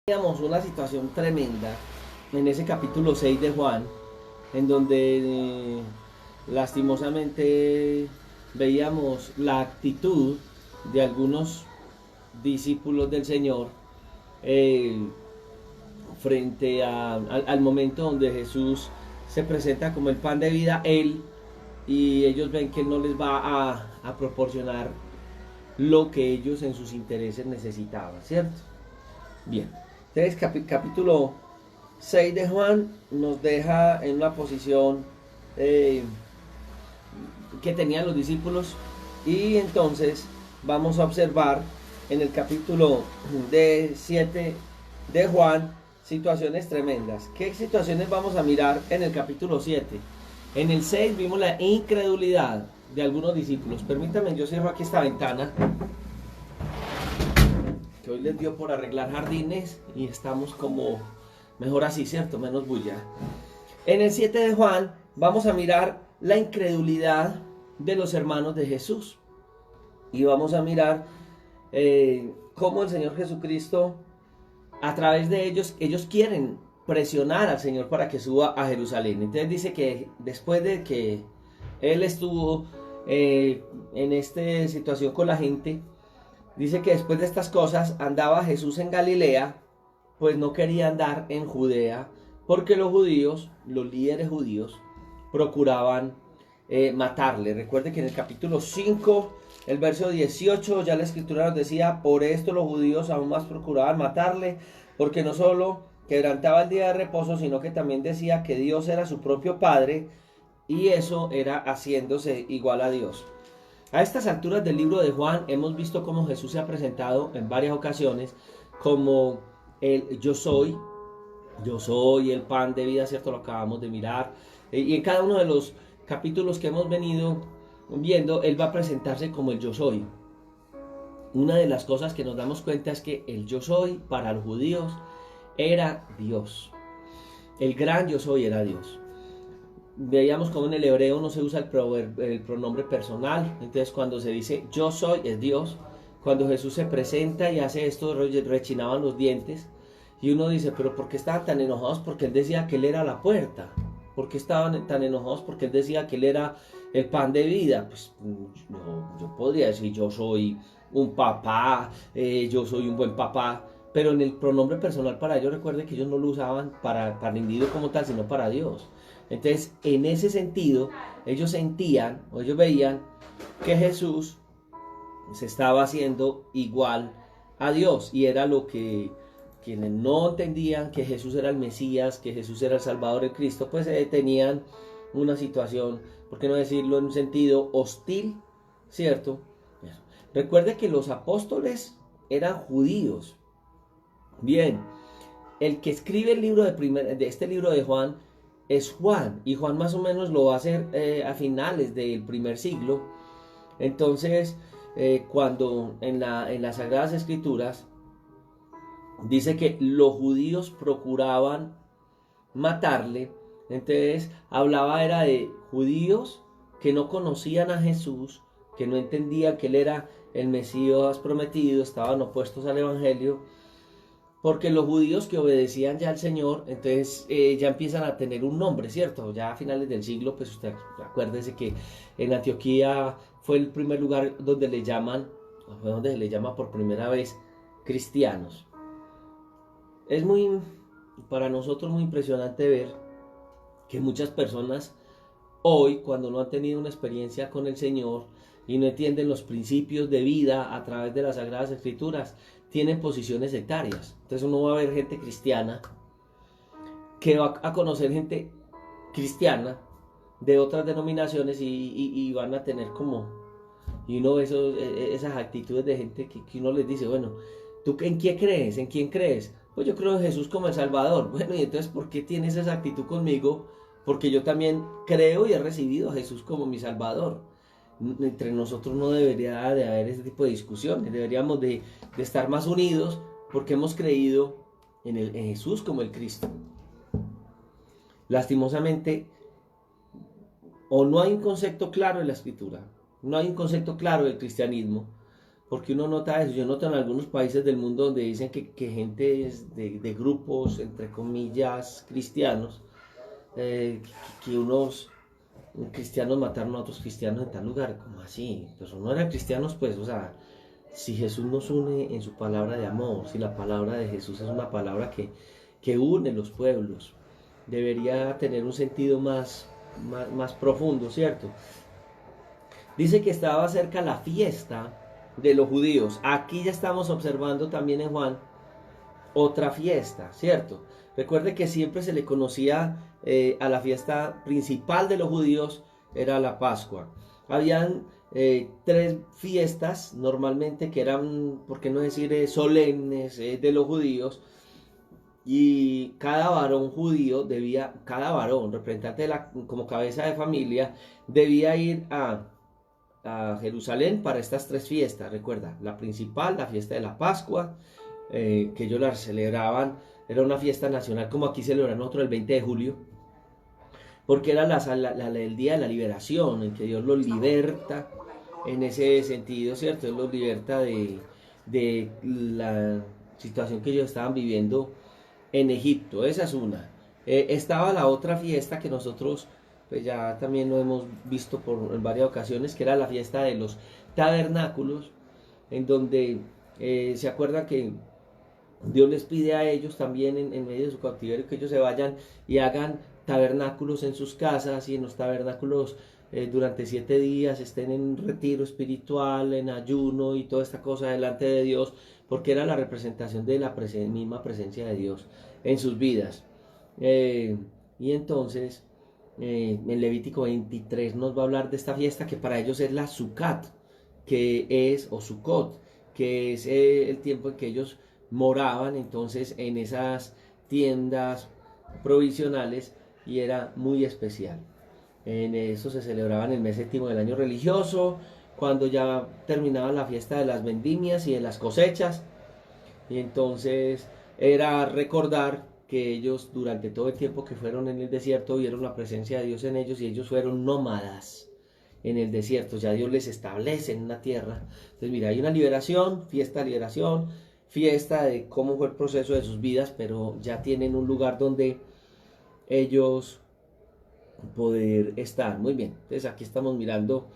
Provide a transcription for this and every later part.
Teníamos una situación tremenda en ese capítulo 6 de Juan, en donde lastimosamente veíamos la actitud de algunos discípulos del Señor eh, frente al momento donde Jesús se presenta como el pan de vida, Él, y ellos ven que Él no les va a proporcionar lo que ellos en sus intereses necesitaban, ¿cierto? Bien, entonces capítulo 6 de Juan nos deja en una posición eh, que tenían los discípulos, y entonces vamos a observar en el capítulo 7 de Juan situaciones tremendas. ¿Qué situaciones vamos a mirar en el capítulo 7? En el 6 vimos la incredulidad de algunos discípulos. Permítanme, yo cierro aquí esta ventana, que hoy les dio por arreglar jardines y estamos como mejor así, ¿cierto? Menos bulla. En el 7 de Juan vamos a mirar la incredulidad de los hermanos de Jesús, y vamos a mirar cómo el Señor Jesucristo, a través de ellos quieren presionar al Señor para que suba a Jerusalén. Entonces dice que después de que Él estuvo en esta situación con la gente, dice que después de estas cosas andaba Jesús en Galilea, pues no quería andar en Judea, porque los judíos, los líderes judíos, procuraban matarle. Recuerde que en el capítulo 5, el verso 18, ya la escritura nos decía: por esto los judíos aún más procuraban matarle, porque no solo quebrantaba el día de reposo, sino que también decía que Dios era su propio Padre, y eso era haciéndose igual a Dios. A estas alturas del libro de Juan hemos visto cómo Jesús se ha presentado en varias ocasiones como el yo soy el pan de vida, ¿cierto? Lo acabamos de mirar. Y en cada uno de los capítulos que hemos venido viendo, Él va a presentarse como el yo soy. Una de las cosas que nos damos cuenta es que el yo soy para los judíos era Dios. El gran yo soy era Dios. Veíamos como en el hebreo no se usa el pronombre personal. Entonces cuando se dice yo soy, es Dios. Cuando Jesús se presenta y hace esto, rechinaban los dientes. Y uno dice: pero ¿por qué estaban tan enojados? Porque Él decía que Él era la puerta. ¿Por qué estaban tan enojados? Porque Él decía que Él era el pan de vida. Pues yo podría decir: yo soy un papá, yo soy un buen papá. Pero en el pronombre personal para ellos, recuerde que ellos no lo usaban para el individuo como tal, sino para Dios. Entonces, en ese sentido, ellos sentían, o ellos veían, que Jesús se estaba haciendo igual a Dios, y era lo que quienes no entendían que Jesús era el Mesías, que Jesús era el Salvador, el Cristo, pues tenían una situación, por qué no decirlo, en un sentido hostil, ¿cierto? Recuerde que los apóstoles eran judíos. Bien, el que escribe el libro de este libro de Juan es Juan, y Juan más o menos lo va a hacer a finales del primer siglo. Entonces, cuando en las Sagradas Escrituras dice que los judíos procuraban matarle, entonces hablaba era de judíos que no conocían a Jesús, que no entendían que Él era el Mesías prometido, estaban opuestos al Evangelio. Porque los judíos que obedecían ya al Señor, entonces ya empiezan a tener un nombre, ¿cierto? Ya a finales del siglo, pues usted acuérdese que en Antioquía fue el primer lugar donde fue donde se le llama por primera vez cristianos. Es para nosotros muy impresionante ver que muchas personas hoy, cuando no han tenido una experiencia con el Señor y no entienden los principios de vida a través de las Sagradas Escrituras, tienen posiciones sectarias. Entonces uno va a ver gente cristiana que va a conocer gente cristiana de otras denominaciones, y van a tener como, y uno ve esas actitudes de gente que uno les dice: bueno, ¿tú en quién crees? ¿En quién crees? Pues yo creo en Jesús como el Salvador. Bueno, y entonces ¿por qué tienes esa actitud conmigo? Porque yo también creo y he recibido a Jesús como mi Salvador. Entre nosotros no debería de haber ese tipo de discusiones. Deberíamos de estar más unidos, porque hemos creído en Jesús como el Cristo. Lastimosamente, o no hay un concepto claro de la Escritura, no hay un concepto claro del cristianismo, porque uno nota eso. Yo noto en algunos países del mundo donde dicen que gente de grupos, entre comillas, cristianos, que unos cristianos mataron a otros cristianos en tal lugar. ¿Cómo así? Pues no eran cristianos, pues, o sea, si Jesús nos une en su palabra de amor, si la palabra de Jesús es una palabra que une los pueblos, debería tener un sentido más profundo, ¿cierto? Dice que estaba cerca la fiesta de los judíos. Aquí ya estamos observando también en Juan otra fiesta, ¿cierto? Recuerde que siempre se le conocía a la fiesta principal de los judíos, era la Pascua. Habían tres fiestas normalmente que eran, por qué no decir, solemnes de los judíos, y cada varón judío debía, cada varón, representante como cabeza de familia, debía ir a Jerusalén para estas tres fiestas. Recuerda, la principal, la fiesta de la Pascua, que ellos la celebraban, era una fiesta nacional, como aquí celebran otro el 20 de julio, porque era el día de la liberación, en que Dios los liberta, en ese sentido, ¿cierto? Dios los liberta de la situación que ellos estaban viviendo en Egipto. Esa es una. Estaba la otra fiesta que nosotros pues ya también lo hemos visto en varias ocasiones, que era la fiesta de los tabernáculos, en donde se acuerda que Dios les pide a ellos también en medio de su cautiverio que ellos se vayan y hagan tabernáculos en sus casas, y en los tabernáculos durante 7 días estén en retiro espiritual, en ayuno y toda esta cosa delante de Dios, porque era la representación de la misma presencia de Dios en sus vidas. Y entonces en Levítico 23 nos va a hablar de esta fiesta que para ellos es la Sukkot, o Sukkot, que es el tiempo en que ellos moraban entonces en esas tiendas provisionales, y era muy especial. En eso se celebraba en el mes séptimo del año religioso, cuando ya terminaba la fiesta de las vendimias y de las cosechas, y entonces era recordar que ellos durante todo el tiempo que fueron en el desierto vieron la presencia de Dios en ellos, y ellos fueron nómadas en el desierto. Ya Dios les establece en una tierra. Entonces mira, hay una liberación, fiesta de liberación, fiesta de cómo fue el proceso de sus vidas, pero ya tienen un lugar donde ellos poder estar. Muy bien, entonces aquí estamos mirando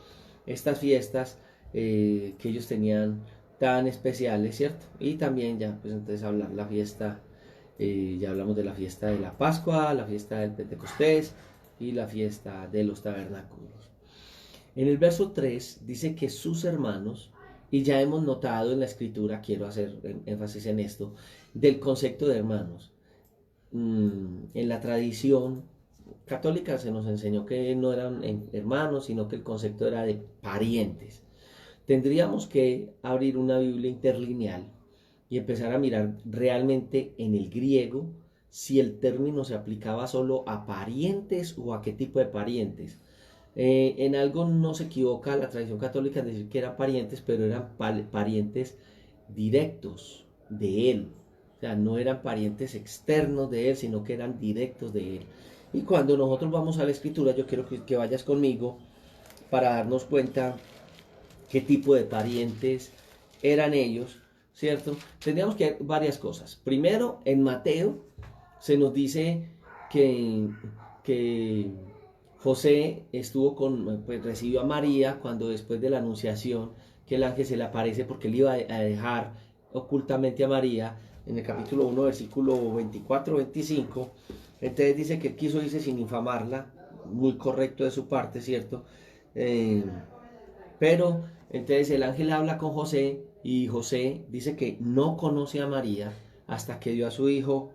estas fiestas que ellos tenían tan especiales, ¿cierto? Y también ya, pues entonces hablar la fiesta, ya hablamos de la fiesta de la Pascua, la fiesta del Pentecostés y la fiesta de los tabernáculos. En el verso 3 dice que sus hermanos, y ya hemos notado en la escritura, quiero hacer énfasis en esto, del concepto de hermanos. En la tradición católica se nos enseñó que no eran hermanos, sino que el concepto era de parientes. Tendríamos que abrir una Biblia interlineal y empezar a mirar realmente en el griego si el término se aplicaba solo a parientes o a qué tipo de parientes. En algo no se equivoca la tradición católica en decir que eran parientes, pero eran parientes directos de él. O sea, no eran parientes externos de él, sino que eran directos de él. Y cuando nosotros vamos a la escritura, yo quiero que vayas conmigo para darnos cuenta qué tipo de parientes eran ellos, ¿cierto? Tendríamos que ver varias cosas. Primero, en Mateo se nos dice que José pues recibió a María cuando, después de la anunciación, que el ángel se le aparece porque él iba a dejar ocultamente a María, en el capítulo 1, versículo 24-25. Entonces dice que él quiso irse sin infamarla, muy correcto de su parte, ¿cierto? Pero entonces el ángel habla con José, y José dice que no conoce a María hasta que dio a su hijo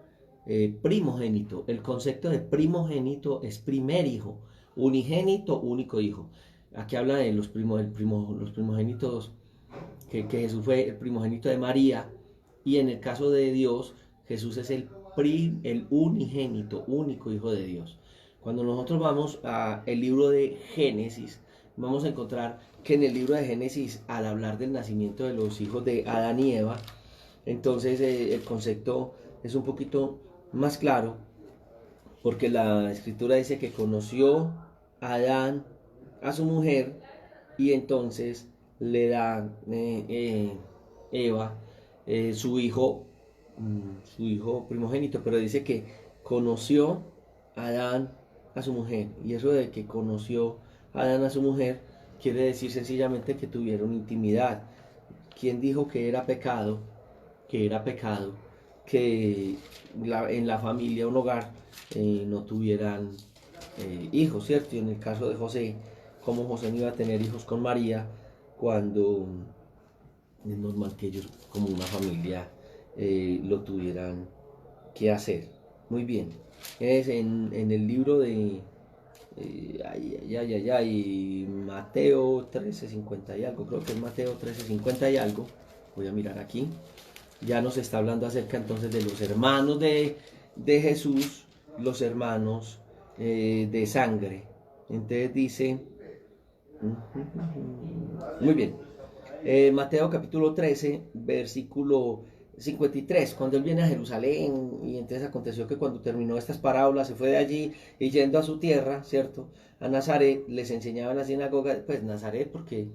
primogénito. El concepto de primogénito es primer hijo, unigénito, único hijo. Aquí habla de los primogénitos, que Jesús fue el primogénito de María, y en el caso de Dios, Jesús es el unigénito, único hijo de Dios. Cuando nosotros vamos al libro de Génesis, vamos a encontrar que en el libro de Génesis, al hablar del nacimiento de los hijos de Adán y Eva, entonces el concepto es un poquito más claro, porque la escritura dice que conoció a Adán a su mujer, y entonces le da Eva su hijo primogénito, pero dice que conoció a Adán a su mujer. Y eso de que conoció a Adán a su mujer quiere decir sencillamente que tuvieron intimidad. ¿Quién dijo que era pecado? Que era pecado que en la familia, un hogar, no tuvieran hijos, ¿cierto? Y en el caso de José, ¿cómo José no iba a tener hijos con María cuando es normal que ellos, como una familia, lo tuvieran que hacer? Muy bien. Es en el libro de Mateo 13:50 y algo, creo que es Mateo 13:50 y algo. Voy a mirar aquí. Ya nos está hablando acerca entonces de los hermanos de Jesús, los hermanos de sangre. Entonces dice, muy bien, Mateo capítulo 13, versículo 53, cuando él viene a Jerusalén, y entonces aconteció que cuando terminó estas parábolas se fue de allí y yendo a su tierra, ¿cierto? A Nazaret, les enseñaba en la sinagoga, pues Nazaret porque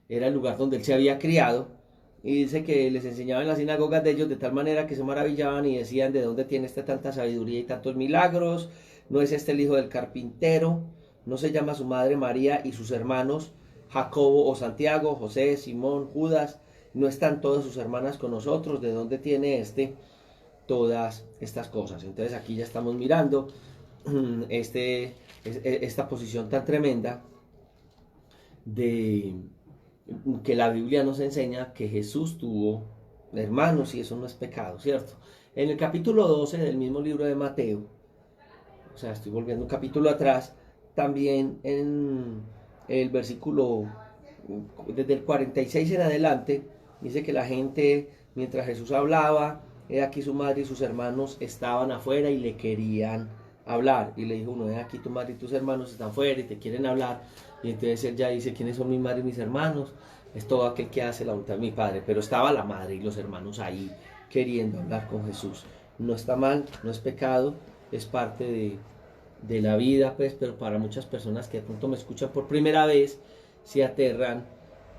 era el lugar donde él se había criado, y dice que les enseñaba en las sinagogas de ellos de tal manera que se maravillaban y decían, ¿de dónde tiene tanta sabiduría y tantos milagros? ¿No es este el hijo del carpintero? ¿No se llama su madre María y sus hermanos Jacobo o Santiago, José, Simón, Judas? ¿No están todas sus hermanas con nosotros? ¿De dónde tiene todas estas cosas? Entonces aquí ya estamos mirando esta posición tan tremenda de que la Biblia nos enseña que Jesús tuvo hermanos y eso no es pecado, ¿cierto? En el capítulo 12 del mismo libro de Mateo, o sea, estoy volviendo un capítulo atrás, también en el versículo, desde el 46 en adelante, dice que la gente, mientras Jesús hablaba, aquí su madre y sus hermanos estaban afuera y le querían hablar. Y le dijo uno, aquí tu madre y tus hermanos están afuera y te quieren hablar. Y entonces él ya dice, ¿quiénes son mi madre y mis hermanos? Es todo aquel que hace la voluntad de mi Padre. Pero estaba la madre y los hermanos ahí queriendo hablar con Jesús. No está mal, no es pecado, es parte de la vida, pues, pero para muchas personas que de pronto me escuchan por primera vez, se aterran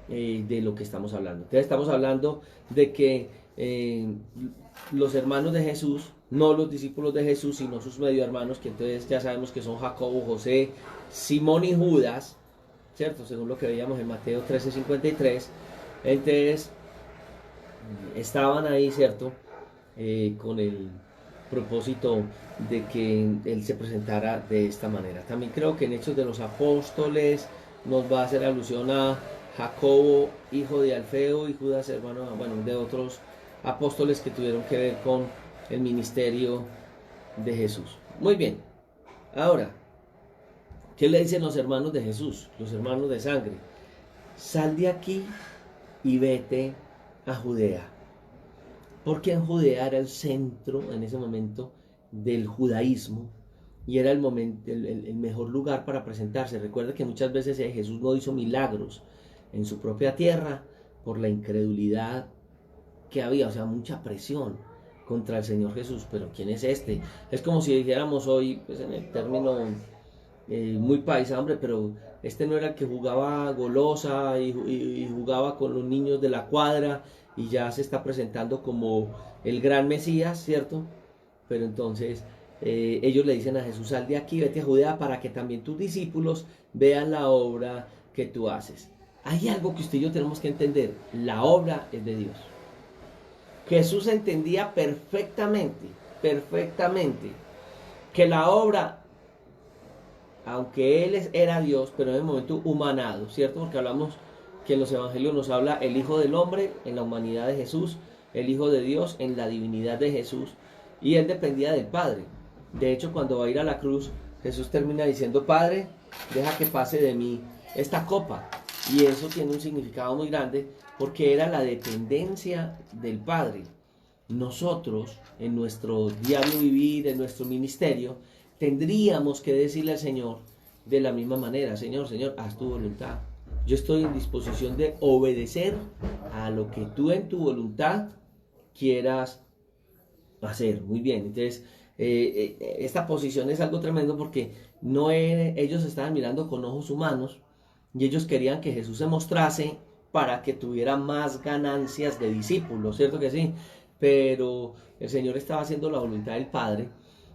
de lo que estamos hablando. Entonces estamos hablando de que los hermanos de Jesús, no los discípulos de Jesús, sino sus medio hermanos, que entonces ya sabemos que son Jacobo, José, Simón y Judas, ¿cierto? Según lo que veíamos en Mateo 13:53. Entonces estaban ahí, ¿cierto? Con el propósito de que él se presentara de esta manera. También creo que en Hechos de los Apóstoles nos va a hacer alusión a Jacobo, hijo de Alfeo, y Judas, hermano, bueno, de otros apóstoles que tuvieron que ver con el ministerio de Jesús. Muy bien. Ahora, ¿qué le dicen los hermanos de Jesús? Los hermanos de sangre. Sal de aquí y vete a Judea. Porque en Judea era el centro en ese momento del judaísmo y era el mejor lugar para presentarse. Recuerda que muchas veces Jesús no hizo milagros en su propia tierra por la incredulidad que había, o sea, mucha presión contra el Señor Jesús. Pero ¿quién es este? Es como si dijéramos hoy, pues en el término muy paisa, hombre, pero este no era el que jugaba golosa y jugaba con los niños de la cuadra y ya se está presentando como el gran Mesías, ¿cierto? Pero entonces ellos le dicen a Jesús, sal de aquí, vete a Judea para que también tus discípulos vean la obra que tú haces. Hay algo que usted y yo tenemos que entender, la obra es de Dios. Jesús entendía perfectamente que la obra, aunque Él era Dios, pero en el momento humanado, ¿cierto? Porque hablamos que en los evangelios nos habla el Hijo del Hombre en la humanidad de Jesús, el Hijo de Dios en la divinidad de Jesús, y Él dependía del Padre. De hecho, cuando va a ir a la cruz, Jesús termina diciendo, Padre, deja que pase de mí esta copa. Y eso tiene un significado muy grande, porque era la dependencia del Padre. Nosotros, en nuestro diario vivir, en nuestro ministerio, tendríamos que decirle al Señor de la misma manera, Señor, haz tu voluntad. Yo estoy en disposición de obedecer a lo que tú en tu voluntad quieras hacer. Muy bien, entonces esta posición es algo tremendo porque ellos estaban mirando con ojos humanos y ellos querían que Jesús se mostrase para que tuviera más ganancias de discípulos, ¿cierto que sí? Pero el Señor estaba haciendo la voluntad del Padre.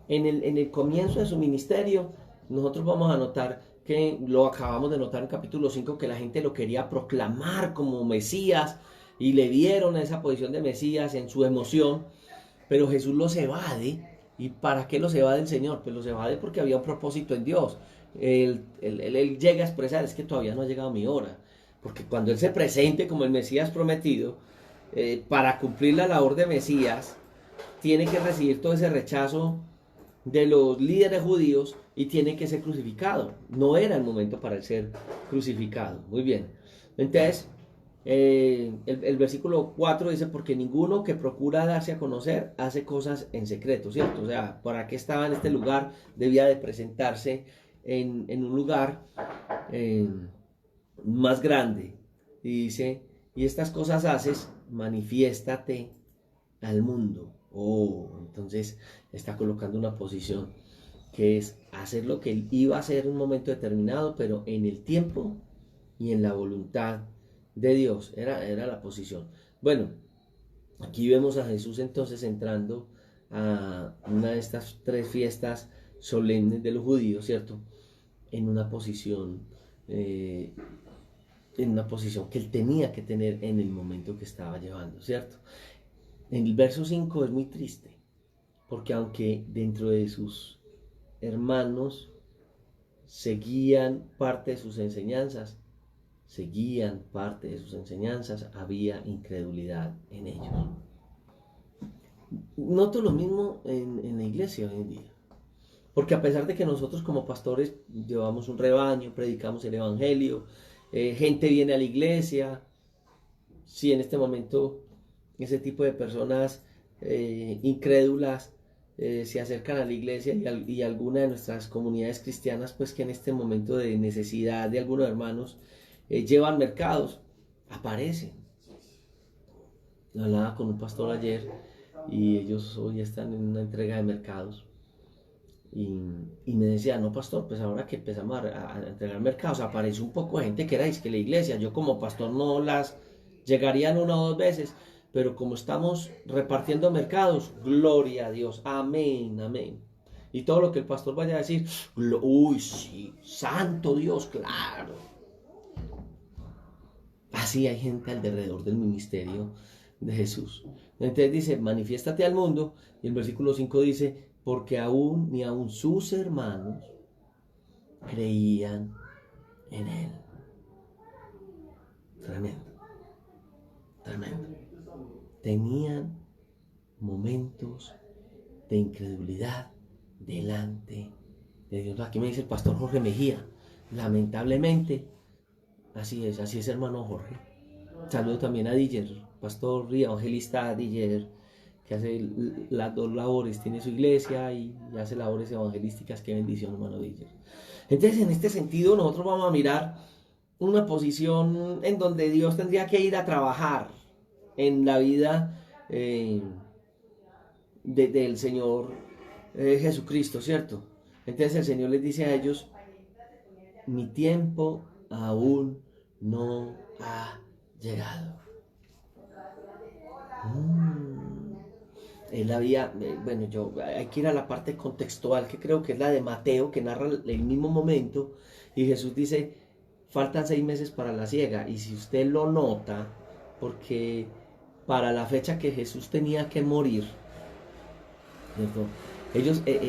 En el comienzo de su ministerio, nosotros vamos a notar que lo acabamos de notar en capítulo 5, que la gente lo quería proclamar como Mesías y le dieron esa posición de Mesías en su emoción, pero Jesús los evade. ¿Y para qué los evade el Señor? Pues los evade porque había un propósito en Dios. Él llega a expresar, es que todavía no ha llegado mi hora, porque cuando Él se presente como el Mesías prometido, para cumplir la labor de Mesías, tiene que recibir todo ese rechazo de los líderes judíos y tiene que ser crucificado. No era el momento para él ser crucificado. Muy bien. Entonces, el versículo 4 dice, porque ninguno que procura darse a conocer hace cosas en secreto, ¿cierto? O sea, ¿para qué estaba en este lugar? Debía de presentarse en un lugar más grande. Y dice, y estas cosas haces, manifiéstate al mundo. Oh, entonces está colocando una posición que es hacer lo que él iba a hacer en un momento determinado, pero en el tiempo y en la voluntad de Dios. Era la posición. Bueno, aquí vemos a Jesús entonces entrando a una de estas 3 fiestas solemnes de los judíos, ¿cierto? En una posición, en una posición que él tenía que tener en el momento que estaba llevando, ¿cierto? En el verso 5 es muy triste, porque aunque dentro de sus hermanos seguían parte de sus enseñanzas, había incredulidad en ellos. Noto lo mismo en la iglesia hoy en día, porque a pesar de que nosotros como pastores llevamos un rebaño, predicamos el evangelio, gente viene a la iglesia, si en este momento ese tipo de personas incrédulas se acercan a la iglesia y alguna de nuestras comunidades cristianas, pues que en este momento de necesidad de algunos hermanos llevan mercados, aparecen. Hablaba con un pastor ayer y ellos hoy están en una entrega de mercados y me decía, no pastor, pues ahora que empezamos a entregar mercados, aparece un poco de gente que era que la iglesia, yo como pastor no las llegarían 1 o 2 veces, pero como estamos repartiendo mercados, gloria a Dios, amén, amén. Y todo lo que el pastor vaya a decir, uy, sí, santo Dios, claro. Así hay gente alrededor del ministerio de Jesús. Entonces dice, manifiéstate al mundo, y el versículo 5 dice, porque ni aún sus hermanos creían en él. Tremendo, tremendo. Tenían momentos de incredulidad delante de Dios. Aquí me dice el pastor Jorge Mejía, lamentablemente, así es hermano Jorge. Saludo también a Diller, pastor y evangelista Diller, que hace las 2 labores, tiene su iglesia y hace labores evangelísticas. Qué bendición, hermano Diller. Entonces, en este sentido, nosotros vamos a mirar una posición en donde Dios tendría que ir a trabajar en la vida del Señor Jesucristo, ¿cierto? Entonces el Señor les dice a ellos, mi tiempo aún no ha llegado. Él había, hay que ir a la parte contextual, que creo que es la de Mateo, que narra el mismo momento, y Jesús dice, faltan 6 meses para la siega, y si usted lo nota, porque para la fecha que Jesús tenía que morir, ¿cierto?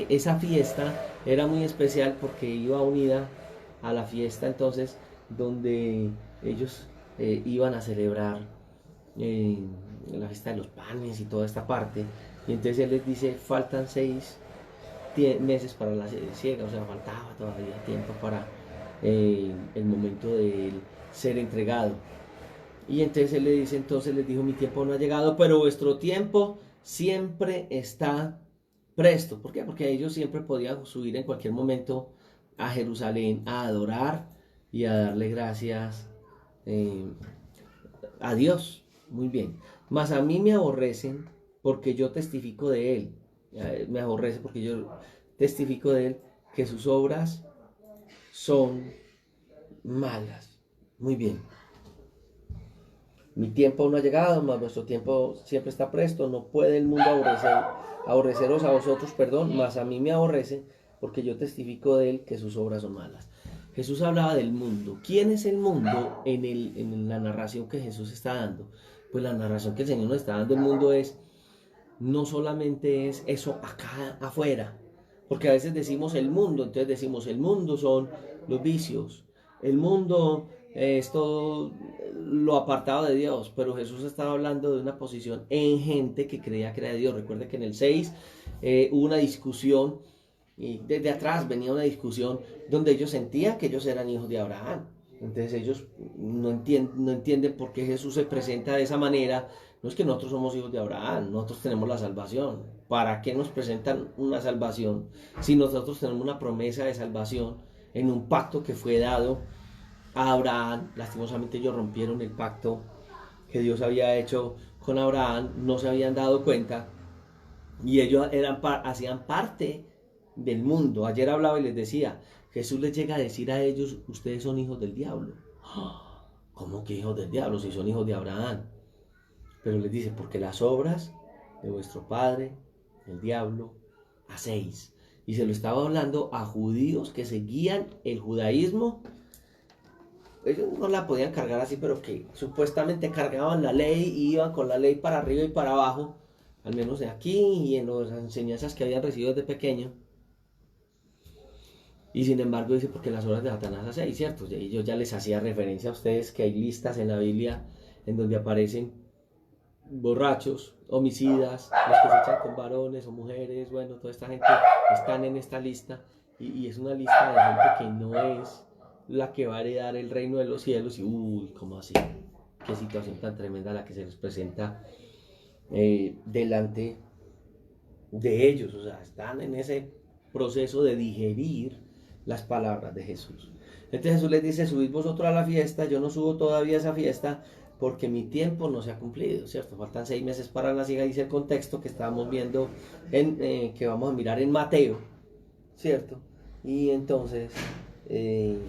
Esa fiesta era muy especial porque iba unida a la fiesta entonces donde ellos iban a celebrar la fiesta de los panes y toda esta parte, y entonces él les dice faltan 6 meses para la siega, o sea, faltaba todavía tiempo para el momento de él ser entregado. Y entonces él le dice, entonces les dijo, mi tiempo no ha llegado, pero vuestro tiempo siempre está presto. ¿Por qué? Porque ellos siempre podían subir en cualquier momento a Jerusalén a adorar y a darle gracias a Dios. Muy bien. Mas a mí me aborrecen porque yo testifico de él. Me aborrece porque yo testifico de él que sus obras son malas. Muy bien. Mi tiempo aún no ha llegado, mas vuestro tiempo siempre está presto. No puede el mundo aborreceros a vosotros, perdón, mas a mí me aborrece, porque yo testifico de él que sus obras son malas. Jesús hablaba del mundo. ¿Quién es el mundo en la narración que Jesús está dando? Pues la narración que el Señor nos está dando del mundo es, no solamente es eso acá afuera, porque a veces decimos el mundo, entonces decimos el mundo son los vicios, el mundo es todo lo apartado de Dios, pero Jesús estaba hablando de una posición en gente que creía que era de Dios. Recuerde que en el 6 hubo una discusión, y desde atrás venía una discusión donde ellos sentían que ellos eran hijos de Abraham. Entonces ellos no entienden por qué Jesús se presenta de esa manera. No es que nosotros somos hijos de Abraham, nosotros tenemos la salvación. ¿Para qué nos presentan una salvación si nosotros tenemos una promesa de salvación en un pacto que fue dado a Abraham? Lastimosamente ellos rompieron el pacto que Dios había hecho con Abraham, no se habían dado cuenta y ellos hacían parte del mundo. Ayer hablaba y les decía, Jesús les llega a decir a ellos, ustedes son hijos del diablo. ¿Cómo que hijos del diablo si son hijos de Abraham? Pero les dice, porque las obras de vuestro padre, el diablo, hacéis. Y se lo estaba hablando a judíos que seguían el judaísmo. Ellos no la podían cargar así, pero que supuestamente cargaban la ley y iban con la ley para arriba y para abajo, al menos de aquí y en las enseñanzas que habían recibido desde pequeño. Y sin embargo dice, porque las obras de Satanás hacéis, ¿cierto? Y yo ya les hacía referencia a ustedes que hay listas en la Biblia en donde aparecen borrachos, homicidas, los que se echan con varones o mujeres, bueno, toda esta gente están en esta lista y es una lista de gente que no es la que va a heredar el reino de los cielos. Y uy, ¿cómo así? Qué situación tan tremenda la que se les presenta delante de ellos. O sea, están en ese proceso de digerir las palabras de Jesús. Entonces Jesús les dice, subid vosotros a la fiesta, yo no subo todavía a esa fiesta porque mi tiempo no se ha cumplido, ¿cierto? Faltan 6 meses para la siega, dice el contexto que estábamos viendo, que vamos a mirar en Mateo, ¿cierto? Y entonces él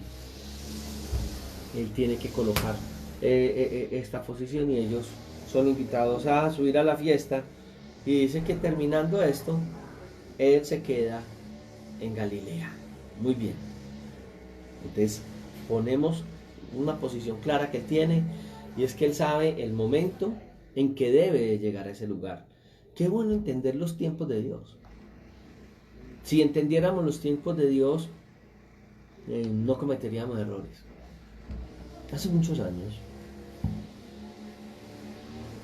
tiene que colocar esta posición y ellos son invitados a subir a la fiesta y dice que terminando esto, él se queda en Galilea. Muy bien. Entonces ponemos una posición clara que él tiene y es que él sabe el momento en que debe llegar a ese lugar. Qué bueno entender los tiempos de Dios. Si entendiéramos los tiempos de Dios, no cometeríamos errores. Hace muchos años,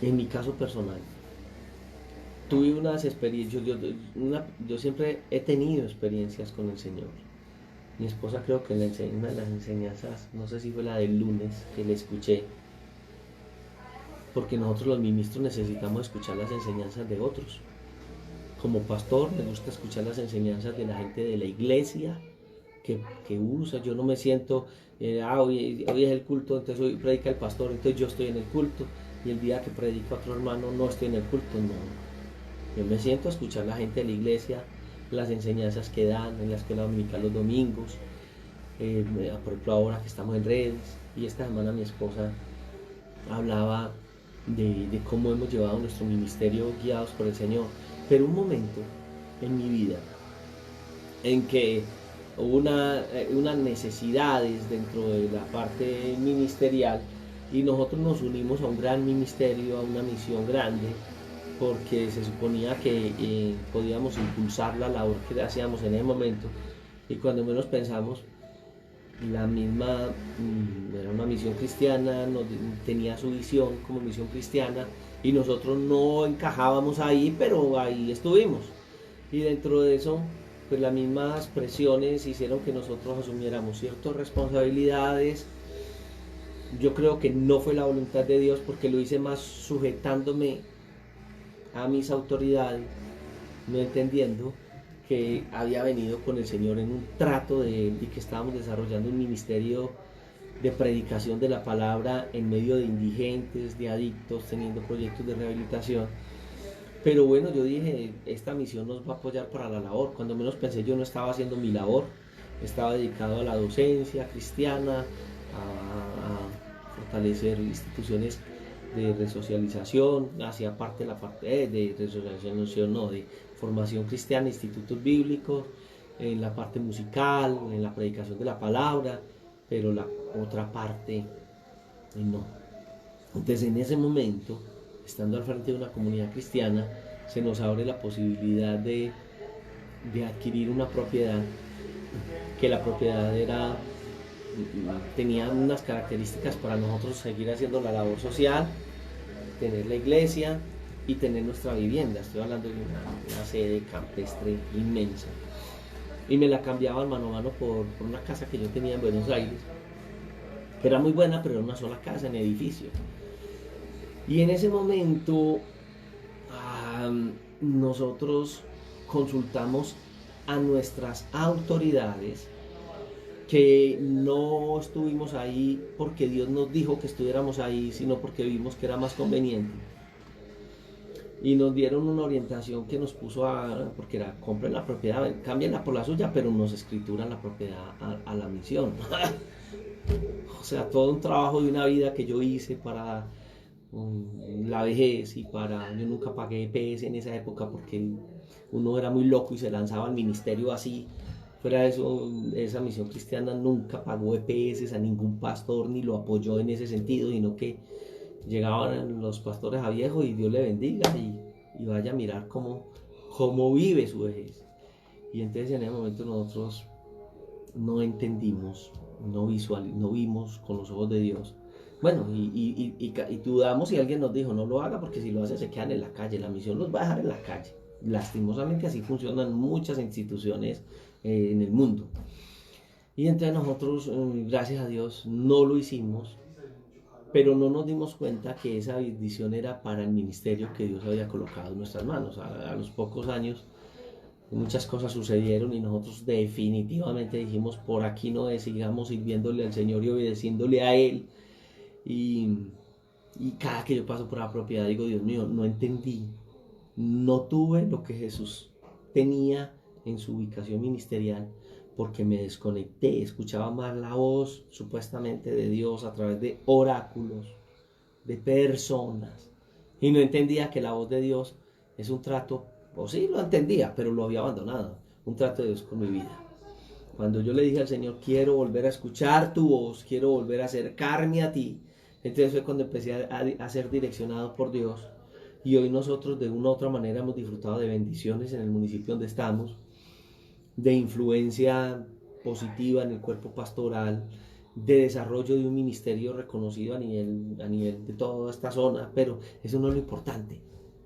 en mi caso personal, tuve unas experiencias, yo siempre he tenido experiencias con el Señor. Mi esposa creo que en una de las enseñanzas, no sé si fue la del lunes, que le escuché, porque nosotros los ministros necesitamos escuchar las enseñanzas de otros. Como pastor me gusta escuchar las enseñanzas de la gente de la iglesia que usa. Yo no me siento, hoy es el culto, entonces hoy predica el pastor, entonces yo estoy en el culto, y el día que predico a otro hermano no estoy en el culto, no. Yo me siento a escuchar a la gente de la iglesia, las enseñanzas que dan en la escuela dominical los domingos, por ejemplo ahora que estamos en redes, y esta semana mi esposa hablaba de cómo hemos llevado nuestro ministerio guiados por el Señor. Pero un momento en mi vida en que hubo unas necesidades dentro de la parte ministerial y nosotros nos unimos a un gran ministerio, a una misión grande, porque se suponía que podíamos impulsar la labor que hacíamos en ese momento, y cuando menos pensamos, la misma era una misión cristiana, tenía su visión como misión cristiana y nosotros no encajábamos ahí, pero ahí estuvimos, y dentro de eso pues las mismas presiones hicieron que nosotros asumiéramos ciertas responsabilidades. Yo creo que no fue la voluntad de Dios, porque lo hice más sujetándome a mis autoridades, no entendiendo que había venido con el Señor en un trato de él y que estábamos desarrollando un ministerio de predicación de la palabra en medio de indigentes, de adictos, teniendo proyectos de rehabilitación. Pero bueno, yo dije, esta misión nos va a apoyar para la labor. Cuando menos pensé, yo no estaba haciendo mi labor, estaba dedicado a la docencia cristiana, a fortalecer instituciones de resocialización, hacía parte de la parte de resocialización, no, de formación cristiana, institutos bíblicos, en la parte musical, en la predicación de la palabra, pero la otra parte no. Entonces en ese momento, estando al frente de una comunidad cristiana, se nos abre la posibilidad de adquirir una propiedad, que la propiedad tenía unas características para nosotros seguir haciendo la labor social, tener la iglesia y tener nuestra vivienda. Estoy hablando de una sede campestre inmensa. Y me la cambiaban mano a mano por una casa que yo tenía en Buenos Aires, que era muy buena, pero era una sola casa en edificio. Y en ese momento nosotros consultamos a nuestras autoridades, que no estuvimos ahí porque Dios nos dijo que estuviéramos ahí, sino porque vimos que era más conveniente. Y nos dieron una orientación que nos puso porque era: compren la propiedad, cámbienla por la suya, pero nos escrituran la propiedad a la misión. O sea, todo un trabajo de una vida que yo hice para la vejez y yo nunca pagué EPS en esa época porque uno era muy loco y se lanzaba al ministerio así. Fuera de eso, esa misión cristiana nunca pagó EPS a ningún pastor ni lo apoyó en ese sentido, sino que llegaban los pastores a viejo y Dios le bendiga y vaya a mirar cómo vive su vejez. Y entonces en ese momento nosotros no entendimos, no vimos con los ojos de Dios. Bueno, y dudamos, y alguien nos dijo: no lo haga porque si lo hace se quedan en la calle, la misión los va a dejar en la calle. Lastimosamente así funcionan muchas instituciones en el mundo. Y entonces nosotros, gracias a Dios, no lo hicimos, pero no nos dimos cuenta que esa bendición era para el ministerio que Dios había colocado en nuestras manos. A los pocos años muchas cosas sucedieron y nosotros definitivamente dijimos: por aquí no es, sigamos sirviéndole al Señor y obedeciéndole a Él. Y cada que yo paso por la propiedad digo: Dios mío, no entendí, no tuve lo que Jesús tenía en su ubicación ministerial, porque me desconecté, escuchaba más la voz supuestamente de Dios a través de oráculos, de personas, y no entendía que la voz de Dios es un trato, o sí lo entendía, pero lo había abandonado, un trato de Dios con mi vida. Cuando yo le dije al Señor: quiero volver a escuchar tu voz, quiero volver a acercarme a ti, entonces fue cuando empecé a ser direccionado por Dios. Y hoy nosotros de una u otra manera hemos disfrutado de bendiciones en el municipio donde estamos, de influencia positiva en el cuerpo pastoral, de desarrollo de un ministerio reconocido a nivel de toda esta zona, pero eso no es lo importante.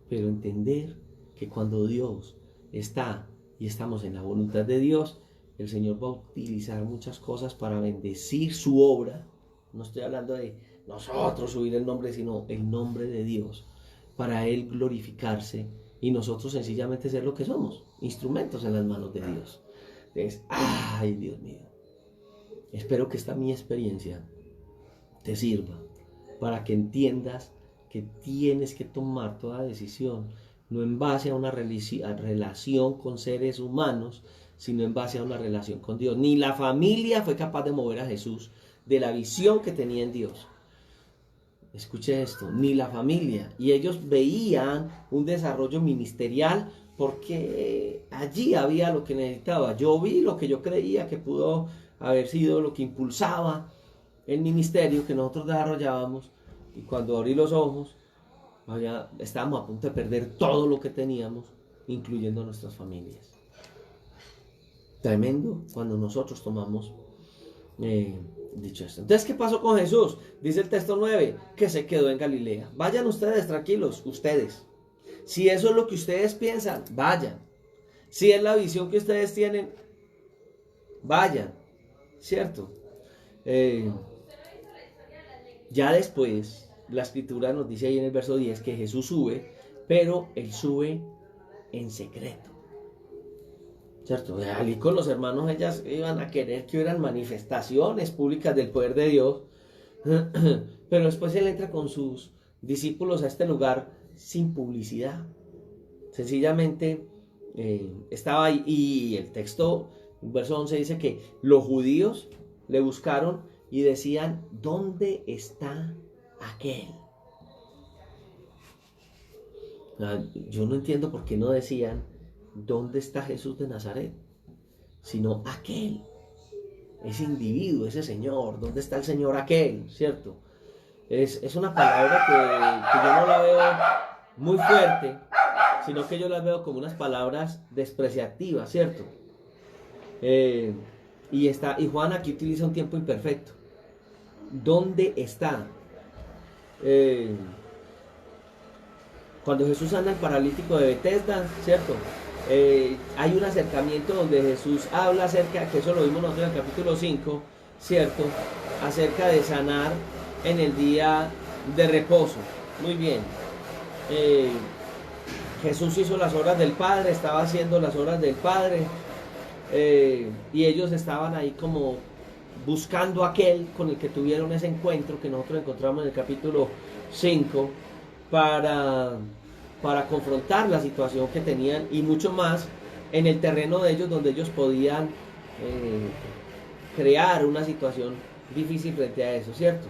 Pero entender que cuando Dios está y estamos en la voluntad de Dios, el Señor va a utilizar muchas cosas para bendecir su obra. No estoy hablando de nosotros subir el nombre, sino el nombre de Dios, para Él glorificarse y nosotros sencillamente ser lo que somos, instrumentos en las manos de Dios. Entonces, ay, Dios mío, espero que esta mi experiencia te sirva para que entiendas que tienes que tomar toda decisión no en base a una relación con seres humanos, sino en base a una relación con Dios. Ni la familia fue capaz de mover a Jesús de la visión que tenía en Dios. Escuche esto, ni la familia. Y ellos veían un desarrollo ministerial porque allí había lo que necesitaba. Yo vi lo que yo creía que pudo haber sido lo que impulsaba el ministerio que nosotros desarrollábamos. Y cuando abrí los ojos, estábamos a punto de perder todo lo que teníamos, incluyendo nuestras familias. Tremendo cuando nosotros tomamos dicho esto. Entonces, ¿qué pasó con Jesús? Dice el texto 9, que se quedó en Galilea. Vayan ustedes, tranquilos, ustedes. Si eso es lo que ustedes piensan, vayan. Si es la visión que ustedes tienen, vayan. ¿Cierto? Ya después, la escritura nos dice ahí en el verso 10 que Jesús sube, pero Él sube en secreto. ¿Cierto? Y con los hermanos ellas iban a querer que hubieran manifestaciones públicas del poder de Dios, pero después Él entra con sus discípulos a este lugar sin publicidad. Sencillamente estaba ahí, y el texto, el verso 11 dice que los judíos le buscaron y decían: ¿dónde está aquel? Yo no entiendo por qué no decían, ¿dónde está Jesús de Nazaret? Sino aquel, ese individuo, ese señor, ¿dónde está el señor aquel? ¿Cierto? Es una palabra que yo no la veo muy fuerte, sino que yo la veo como unas palabras despreciativas, ¿cierto? Y Juan aquí utiliza un tiempo imperfecto. ¿Dónde está? Cuando Jesús sana al paralítico de Betesda, ¿cierto? Hay un acercamiento donde Jesús habla acerca, que eso lo vimos nosotros en el capítulo 5, ¿cierto? Acerca de sanar en el día de reposo. Muy bien. Jesús hizo las obras del Padre, estaba haciendo las obras del Padre, y ellos estaban ahí como buscando a aquel con el que tuvieron ese encuentro que nosotros encontramos en el capítulo 5 para confrontar la situación que tenían y mucho más en el terreno de ellos, donde ellos podían crear una situación difícil frente a eso, ¿cierto?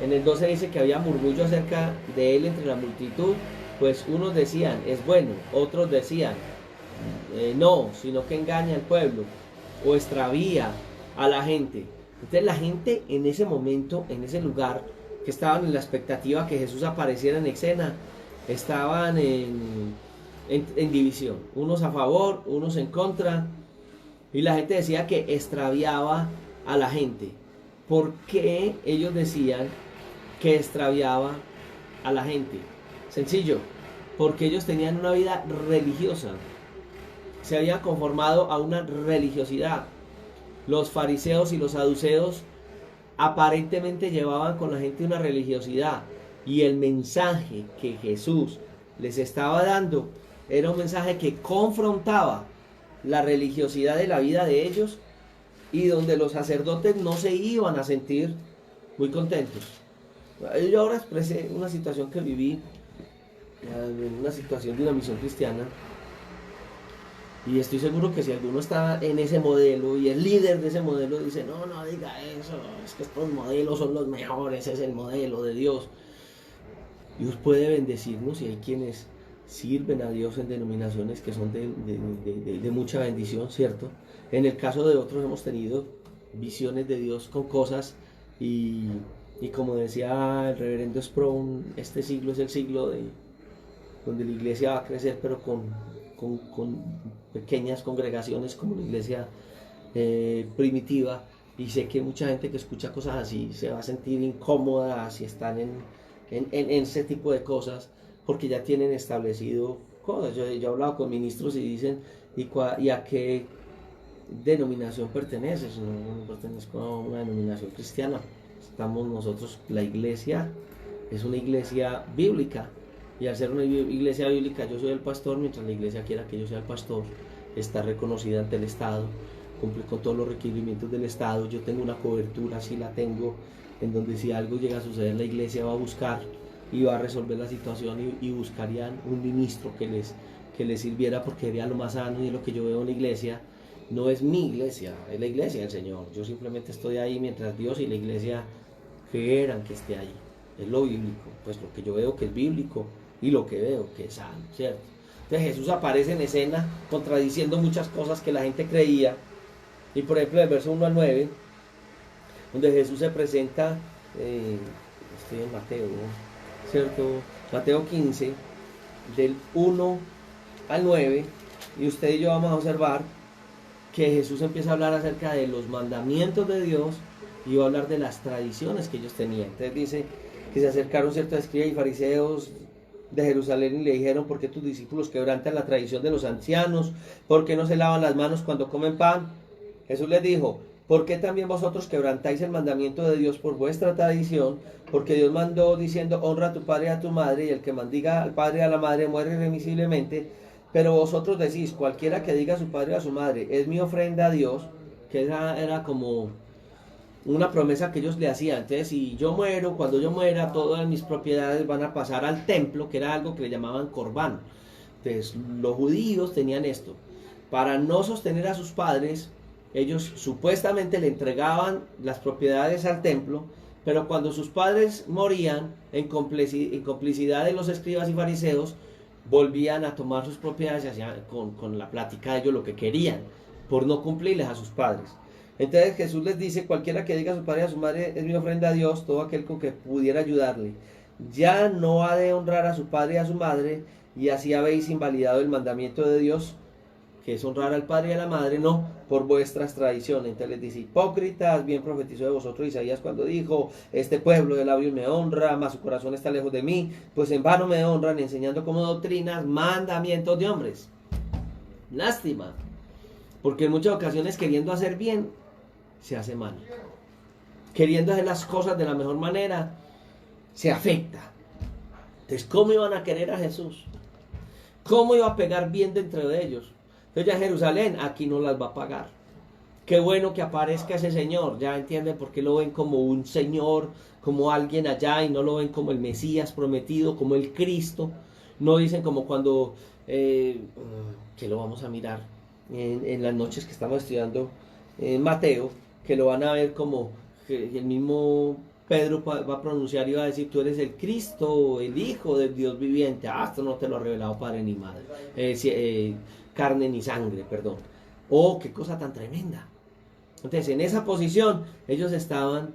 En el 12 dice que había murmullo acerca de él entre la multitud, pues unos decían, es bueno, otros decían, no, sino que engaña al pueblo o extravía a la gente. Entonces la gente en ese momento, en ese lugar, que estaban en la expectativa que Jesús apareciera en escena, estaban en división, unos a favor, unos en contra, y la gente decía que extraviaba a la gente. ¿Por qué ellos decían que extraviaba a la gente? Sencillo, porque ellos tenían una vida religiosa, se habían conformado a una religiosidad. Los fariseos y los saduceos aparentemente llevaban con la gente una religiosidad, y el mensaje que Jesús les estaba dando era un mensaje que confrontaba la religiosidad de la vida de ellos, y donde los sacerdotes no se iban a sentir muy contentos. Yo ahora expresé una situación que viví, una situación de una misión cristiana, y estoy seguro que si alguno está en ese modelo y el líder de ese modelo dice, no diga eso, es que estos modelos son los mejores, es el modelo de Dios. Dios puede bendecirnos, y hay quienes sirven a Dios en denominaciones que son de mucha bendición, ¿cierto? En el caso de otros hemos tenido visiones de Dios con cosas, y como decía el reverendo Sproul, este siglo es el siglo donde la iglesia va a crecer, pero con pequeñas congregaciones como la iglesia primitiva, y sé que mucha gente que escucha cosas así se va a sentir incómoda si están en ese tipo de cosas, porque ya tienen establecido cosas. Yo he hablado con ministros y dicen, ¿y a qué denominación perteneces? No pertenezco a una denominación cristiana. Estamos nosotros, la iglesia es una iglesia bíblica, y al ser una iglesia bíblica yo soy el pastor, mientras la iglesia quiera que yo sea el pastor, está reconocida ante el Estado, cumple con todos los requerimientos del Estado. Yo tengo una cobertura, sí la tengo, en donde si algo llega a suceder, la iglesia va a buscar y va a resolver la situación, y buscarían un ministro que les sirviera, porque sería lo más sano. Y lo que yo veo en la iglesia no es mi iglesia, es la iglesia del Señor. Yo simplemente estoy ahí mientras Dios y la iglesia quieran que esté ahí. Es lo bíblico, pues lo que yo veo que es bíblico y lo que veo que es sano, ¿cierto? Entonces Jesús aparece en escena contradiciendo muchas cosas que la gente creía. Y por ejemplo, el verso 1 al 9, donde Jesús se presenta, estoy en Mateo, ¿no? ¿Cierto? Mateo 15, del 1 al 9, y usted y yo vamos a observar que Jesús empieza a hablar acerca de los mandamientos de Dios, y va a hablar de las tradiciones que ellos tenían. Entonces dice que se acercaron ciertos escribas y fariseos de Jerusalén y le dijeron, ¿por qué tus discípulos quebrantan la tradición de los ancianos? ¿Por qué no se lavan las manos cuando comen pan? Jesús les dijo, ¿por qué también vosotros quebrantáis el mandamiento de Dios por vuestra tradición? Porque Dios mandó diciendo, honra a tu padre y a tu madre, y el que maldiga al padre y a la madre muere irremisiblemente. Pero vosotros decís, cualquiera que diga a su padre o a su madre, es mi ofrenda a Dios, que era como una promesa que ellos le hacían. Entonces, si yo muero, cuando yo muera, todas mis propiedades van a pasar al templo, que era algo que le llamaban corbán. Entonces, los judíos tenían esto. Para no sostener a sus padres, ellos supuestamente le entregaban las propiedades al templo, pero cuando sus padres morían, en complicidad de los escribas y fariseos, volvían a tomar sus propiedades y hacían con la plática de ellos lo que querían, por no cumplirles a sus padres. Entonces Jesús les dice: cualquiera que diga a su padre y a su madre, es mi ofrenda a Dios, todo aquel con que pudiera ayudarle, ya no ha de honrar a su padre y a su madre, y así habéis invalidado el mandamiento de Dios, que es honrar al padre y a la madre, no por vuestras tradiciones. Entonces les dice: hipócritas, bien profetizó de vosotros Isaías cuando dijo: este pueblo de labios me honra, mas su corazón está lejos de mí, pues en vano me honran, enseñando como doctrinas mandamientos de hombres. Lástima, porque en muchas ocasiones, queriendo hacer bien, se hace mal. Queriendo hacer las cosas de la mejor manera, se afecta. Entonces, ¿cómo iban a querer a Jesús? ¿Cómo iba a pegar bien dentro de ellos? Entonces ya Jerusalén aquí no las va a pagar. Qué bueno que aparezca ese señor. Ya entienden por qué lo ven como un señor, como alguien allá, y no lo ven como el Mesías prometido, como el Cristo. No dicen como cuando, que lo vamos a mirar en las noches que estamos estudiando Mateo, que lo van a ver como que el mismo Pedro va a pronunciar y va a decir: tú eres el Cristo, el Hijo del Dios viviente. Esto no te lo ha revelado padre ni madre, carne ni sangre, perdón. Oh, qué cosa tan tremenda. Entonces, en esa posición, ellos estaban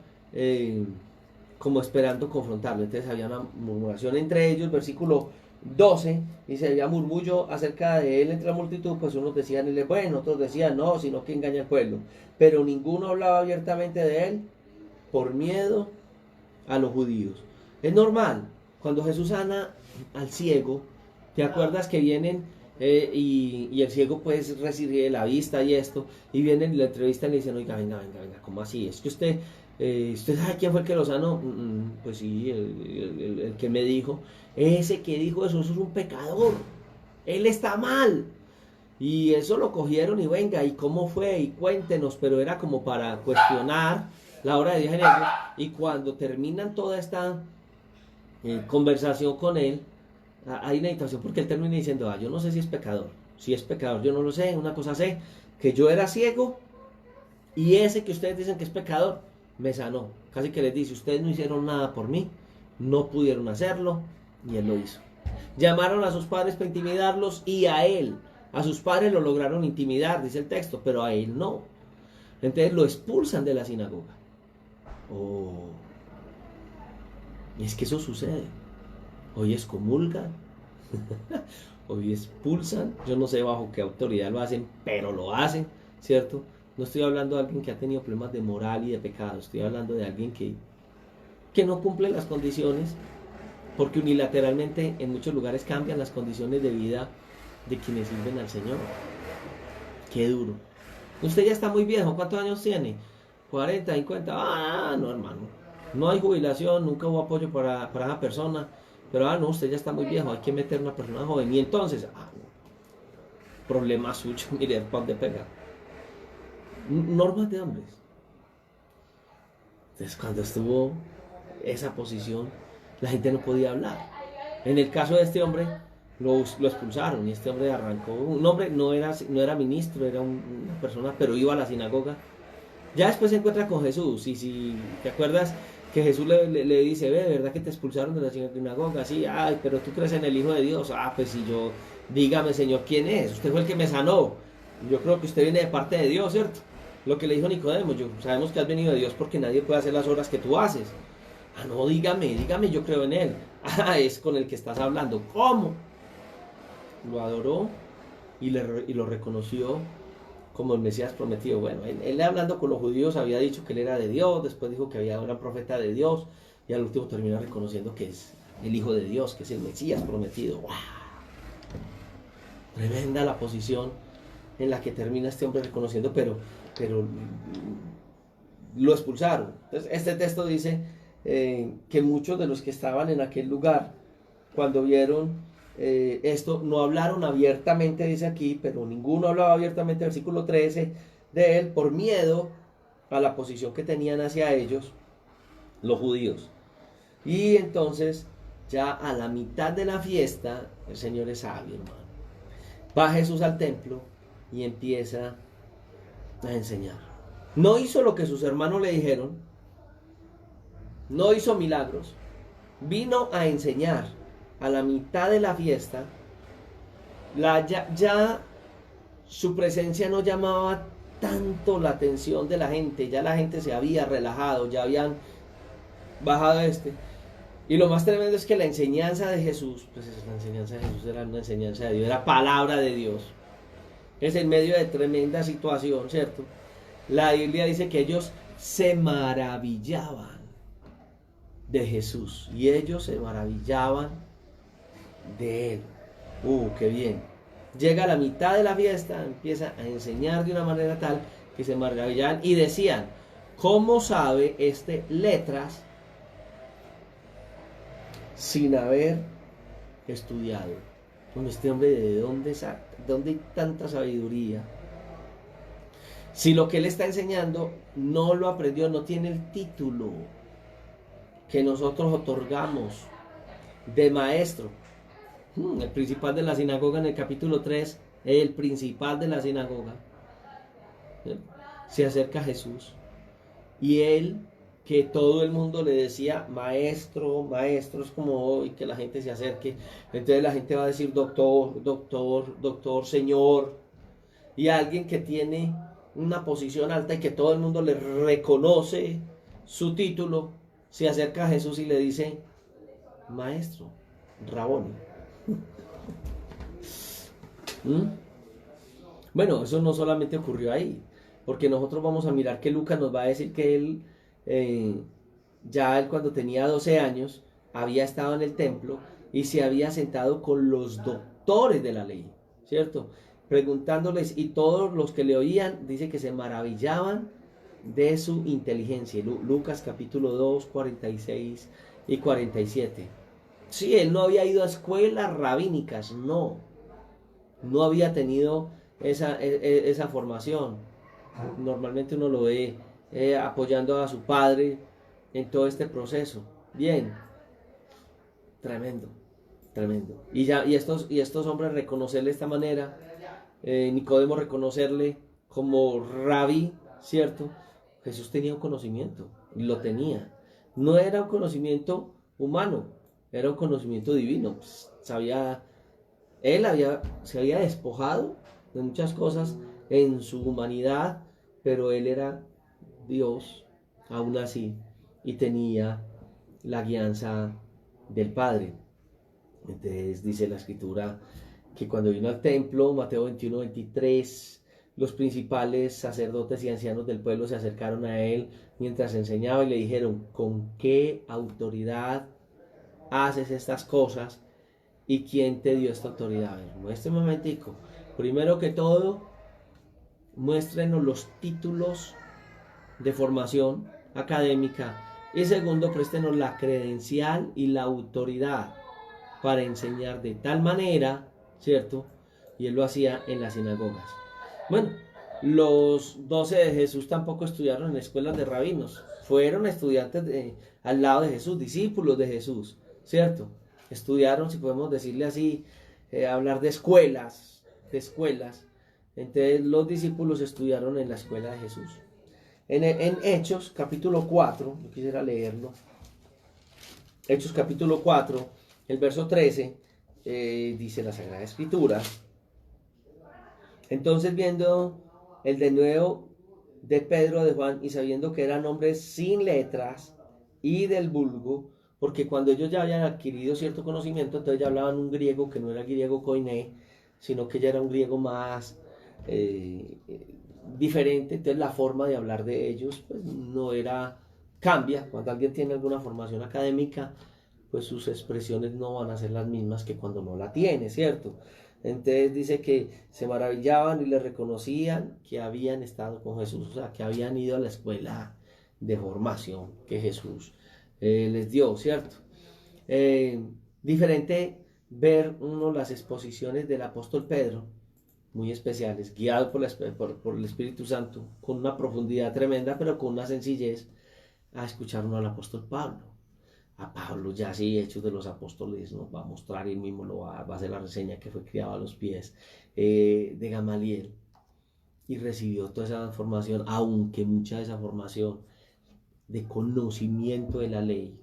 como esperando confrontarlo. Entonces había una murmuración entre ellos. Versículo 12, dice: había murmullo acerca de él entre la multitud, pues unos decían: él es bueno, otros decían: no, sino que engaña al pueblo. Pero ninguno hablaba abiertamente de él por miedo a los judíos. Es normal, cuando Jesús sana al ciego, ¿te acuerdas que vienen y el ciego pues recibe la vista y esto, y vienen y la entrevistan y le dicen: oiga, venga, ¿cómo así? Es que usted sabe quién fue el que lo sanó. Pues sí, el que me dijo. Ese que dijo eso es un pecador, él está mal. Y eso lo cogieron y venga, ¿y cómo fue? Y cuéntenos. Pero era como para cuestionar la obra de Dios en ellos. Y cuando terminan toda esta conversación con él, hay una invitación, porque él termina diciendo: yo no sé si es pecador. Si es pecador, yo no lo sé. Una cosa sé, que yo era ciego, y ese que ustedes dicen que es pecador me sanó. Casi que les dice: ustedes no hicieron nada por mí, no pudieron hacerlo, y él lo hizo. Llamaron a sus padres para intimidarlos, y a él, a sus padres lo lograron intimidar, dice el texto, pero a él no. Entonces lo expulsan de la sinagoga. Y es que eso sucede. Hoy excomulgan, hoy expulsan. Yo no sé bajo qué autoridad lo hacen, pero lo hacen, ¿cierto? No estoy hablando de alguien que ha tenido problemas de moral y de pecado. Estoy hablando de alguien que no cumple las condiciones, porque unilateralmente en muchos lugares cambian las condiciones de vida de quienes sirven al Señor. Qué duro. Usted ya está muy viejo. ¿Cuántos años tiene? 40, 50. No, hermano. No hay jubilación, nunca hubo apoyo para esa persona. Pero no, usted ya está muy viejo, hay que meter una persona joven. Y entonces, no. Problema suyo, mire, ¿para dónde pega? Normas de hombres. Entonces, cuando estuvo esa posición, la gente no podía hablar. En el caso de este hombre, lo expulsaron, y este hombre arrancó. Un hombre no era ministro, era una persona, pero iba a la sinagoga. Ya después se encuentra con Jesús, y si te acuerdas que Jesús le dice: ¿verdad que te expulsaron de la sinagoga? Sí, pero tú crees en el Hijo de Dios. Pues si yo, dígame, Señor, ¿quién es? Usted fue el que me sanó. Yo creo que usted viene de parte de Dios, ¿cierto? Lo que le dijo Nicodemo: sabemos que has venido de Dios, porque nadie puede hacer las obras que tú haces. No, dígame, yo creo en él. Es con el que estás hablando. ¿Cómo? Lo adoró y lo reconoció como el Mesías prometido. Bueno, él hablando con los judíos había dicho que él era de Dios, después dijo que era un profeta de Dios, y al último terminó reconociendo que es el Hijo de Dios, que es el Mesías prometido. ¡Wow! Tremenda la posición en la que termina este hombre reconociendo, pero lo expulsaron. Entonces, este texto dice que muchos de los que estaban en aquel lugar, cuando vieron esto, no hablaron abiertamente, dice aquí, pero ninguno hablaba abiertamente, versículo 13, de él, por miedo a la posición que tenían hacia ellos los judíos. Y entonces, ya a la mitad de la fiesta, el Señor es sabio, hermano. Va Jesús al templo y empieza a enseñar. No hizo lo que sus hermanos le dijeron, no hizo milagros, vino a enseñar a la mitad de la fiesta, ya su presencia no llamaba tanto la atención de la gente, ya la gente se había relajado, ya habían bajado Y lo más tremendo es que la enseñanza de Jesús, pues la enseñanza de Jesús era una enseñanza de Dios, era palabra de Dios. Es en medio de tremenda situación, ¿cierto? La Biblia dice que ellos se maravillaban de Jesús y ellos se maravillaban de él. Qué bien. Llega a la mitad de la fiesta, empieza a enseñar de una manera tal que se maravillaban y decían, ¿cómo sabe este letras sin haber estudiado? Bueno, este hombre, ¿de dónde hay tanta sabiduría? Si lo que él está enseñando no lo aprendió, no tiene el título que nosotros otorgamos de maestro. El principal de la sinagoga en el capítulo 3, el principal de la sinagoga, se acerca a Jesús. Y él, que todo el mundo le decía maestro, maestro, es como hoy que la gente se acerque. Entonces la gente va a decir doctor, doctor, doctor, señor. Y alguien que tiene una posición alta y que todo el mundo le reconoce su título, se acerca a Jesús y le dice maestro, Raboni. Bueno, eso no solamente ocurrió ahí, porque nosotros vamos a mirar que Lucas nos va a decir que él, él cuando tenía 12 años, había estado en el templo y se había sentado con los doctores de la ley, ¿cierto? Preguntándoles, y todos los que le oían, dice que se maravillaban de su inteligencia. Lucas capítulo 2, 46 y 47. Sí, él no había ido a escuelas rabínicas, no había tenido esa formación. Normalmente uno lo ve apoyando a su padre en todo este proceso. Bien, tremendo. Y estos hombres reconocerle de esta manera, Nicodemo reconocerle como rabí, ¿cierto? Jesús tenía un conocimiento, y lo tenía. No era un conocimiento humano, era un conocimiento divino. Se había despojado de muchas cosas en su humanidad, pero él era Dios aún así y tenía la guianza del Padre. Entonces dice la escritura que cuando vino al templo, Mateo 21, 23, los principales sacerdotes y ancianos del pueblo se acercaron a él mientras enseñaba y le dijeron, ¿con qué autoridad haces estas cosas? ¿Y quién te dio esta autoridad? Muéstrame un momentico. Primero que todo, muéstrenos los títulos de formación académica. Y segundo, préstenos la credencial y la autoridad para enseñar de tal manera, ¿cierto? Y él lo hacía en las sinagogas. Bueno, los 12 de Jesús tampoco estudiaron en escuelas de rabinos. Fueron estudiantes al lado de Jesús, discípulos de Jesús, ¿cierto? Estudiaron, si podemos decirle así, hablar de escuelas. Entonces los discípulos estudiaron en la escuela de Jesús. En Hechos capítulo 4, yo quisiera leerlo. Hechos capítulo 4, el verso 13, dice la Sagrada Escritura. Entonces viendo el denuedo de Pedro, de Juan, y sabiendo que eran hombres sin letras y del vulgo, porque cuando ellos ya habían adquirido cierto conocimiento, entonces ya hablaban un griego que no era griego koiné, sino que ya era un griego más diferente. Entonces la forma de hablar de ellos pues no era, cambia. Cuando alguien tiene alguna formación académica, pues sus expresiones no van a ser las mismas que cuando no la tiene, ¿cierto? Entonces dice que se maravillaban y le reconocían que habían estado con Jesús, o sea, que habían ido a la escuela de formación que Jesús les dio, ¿cierto? Diferente ver uno las exposiciones del apóstol Pedro, muy especiales, guiado por el Espíritu Santo, con una profundidad tremenda, pero con una sencillez, a escuchar uno al apóstol Pablo. A Pablo, ya sí, Hechos de los Apóstoles, nos va a mostrar, él mismo va a hacer la reseña, que fue criado a los pies de Gamaliel, y recibió toda esa formación, aunque mucha de esa formación de conocimiento de la ley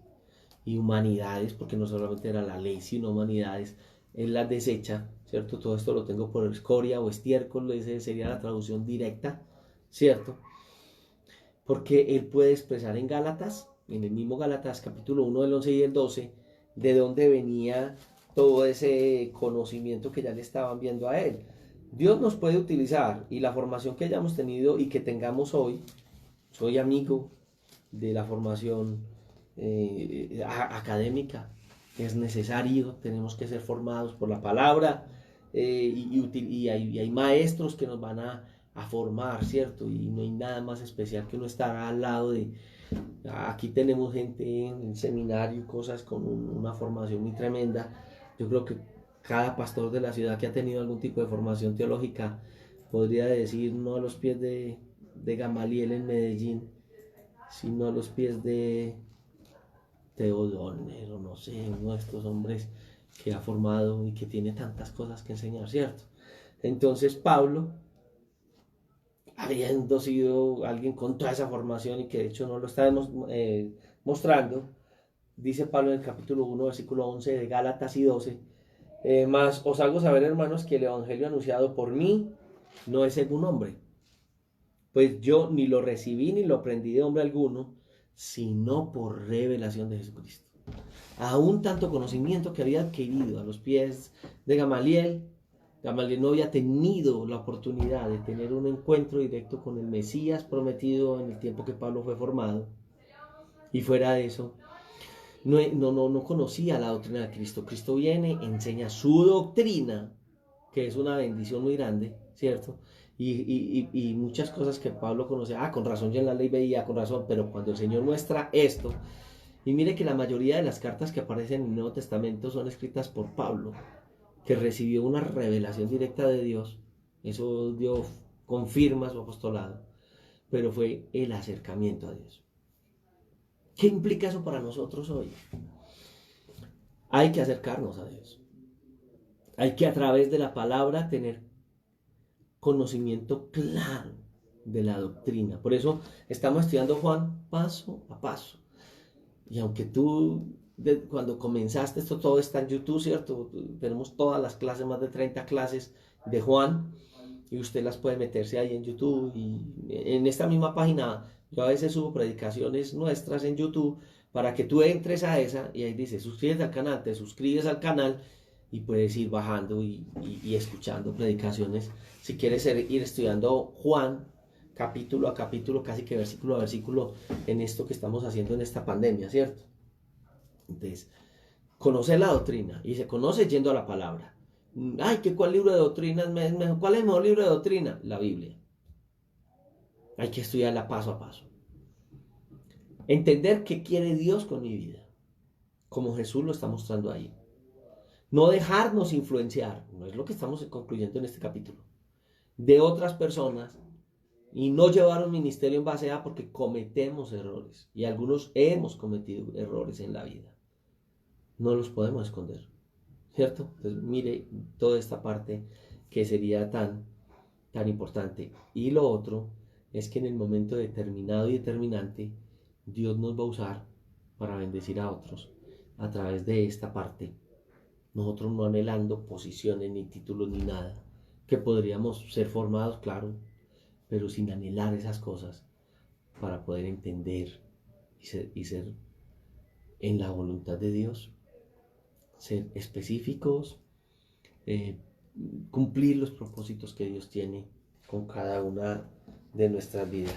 y humanidades, porque no solamente era la ley, sino humanidades, él las desecha, ¿cierto? Todo esto lo tengo por escoria o estiércol, esa sería la traducción directa, ¿cierto? Porque él puede expresar en Gálatas, en el mismo Gálatas capítulo 1 del 11 y el 12, de dónde venía todo ese conocimiento que ya le estaban viendo a él. Dios nos puede utilizar y la formación que hayamos tenido y que tengamos hoy, soy amigo de la formación académica, es necesario, tenemos que ser formados por la palabra y hay maestros que nos van a formar, ¿cierto? Y no hay nada más especial que uno estar al lado de... Aquí tenemos gente en el seminario, cosas con una formación muy tremenda. Yo creo que cada pastor de la ciudad que ha tenido algún tipo de formación teológica podría decir, no a los pies de Gamaliel en Medellín, sino a los pies de Teodoner, o no sé, uno de estos hombres que ha formado y que tiene tantas cosas que enseñar, ¿cierto? Entonces Pablo, habiendo sido alguien con toda esa formación y que de hecho no lo está mostrando, dice Pablo en el capítulo 1, versículo 11 de Gálatas y 12, más os hago saber, hermanos, que el evangelio anunciado por mí no es según hombre, pues yo ni lo recibí ni lo aprendí de hombre alguno, sino por revelación de Jesucristo. Aún tanto conocimiento que había adquirido a los pies de Gamaliel, Gamaliel no había tenido la oportunidad de tener un encuentro directo con el Mesías prometido en el tiempo que Pablo fue formado. Y fuera de eso, no conocía la doctrina de Cristo. Cristo viene, enseña su doctrina, que es una bendición muy grande, ¿cierto? Y muchas cosas que Pablo conocía, con razón ya en la ley veía, con razón, pero cuando el Señor muestra esto, y mire que la mayoría de las cartas que aparecen en el Nuevo Testamento son escritas por Pablo, que recibió una revelación directa de Dios, eso Dios confirma su apostolado, pero fue el acercamiento a Dios. ¿Qué implica eso para nosotros hoy? Hay que acercarnos a Dios. Hay que a través de la palabra tener conocimiento claro de la doctrina. Por eso estamos estudiando Juan paso a paso. Y aunque tú, cuando comenzaste, esto todo está en YouTube, ¿cierto? Tenemos todas las clases, más de 30 clases de Juan, y usted las puede meterse ahí en YouTube. Y en esta misma página, yo a veces subo predicaciones nuestras en YouTube para que tú entres a esa y ahí dice, suscríbete al canal, te suscribes al canal y puedes ir bajando y escuchando predicaciones. Si quieres ir estudiando Juan, capítulo a capítulo, casi que versículo a versículo, en esto que estamos haciendo en esta pandemia, ¿cierto? Entonces, conocer la doctrina, y se conoce yendo a la palabra. Ay, ¿cuál libro de doctrina es mejor? ¿Cuál es el mejor libro de doctrina? La Biblia. Hay que estudiarla paso a paso. Entender qué quiere Dios con mi vida, como Jesús lo está mostrando ahí. No dejarnos influenciar, no es lo que estamos concluyendo en este capítulo, de otras personas, y no llevar un ministerio en base a, porque cometemos errores, y algunos hemos cometido errores en la vida. No los podemos esconder, ¿cierto? Entonces mire toda esta parte que sería tan importante. Y lo otro es que en el momento determinado y determinante, Dios nos va a usar para bendecir a otros a través de esta parte. Nosotros no anhelando posiciones, ni títulos, ni nada, que podríamos ser formados, claro, pero sin anhelar esas cosas, para poder entender y ser en la voluntad de Dios, ser específicos, cumplir los propósitos que Dios tiene con cada una de nuestras vidas.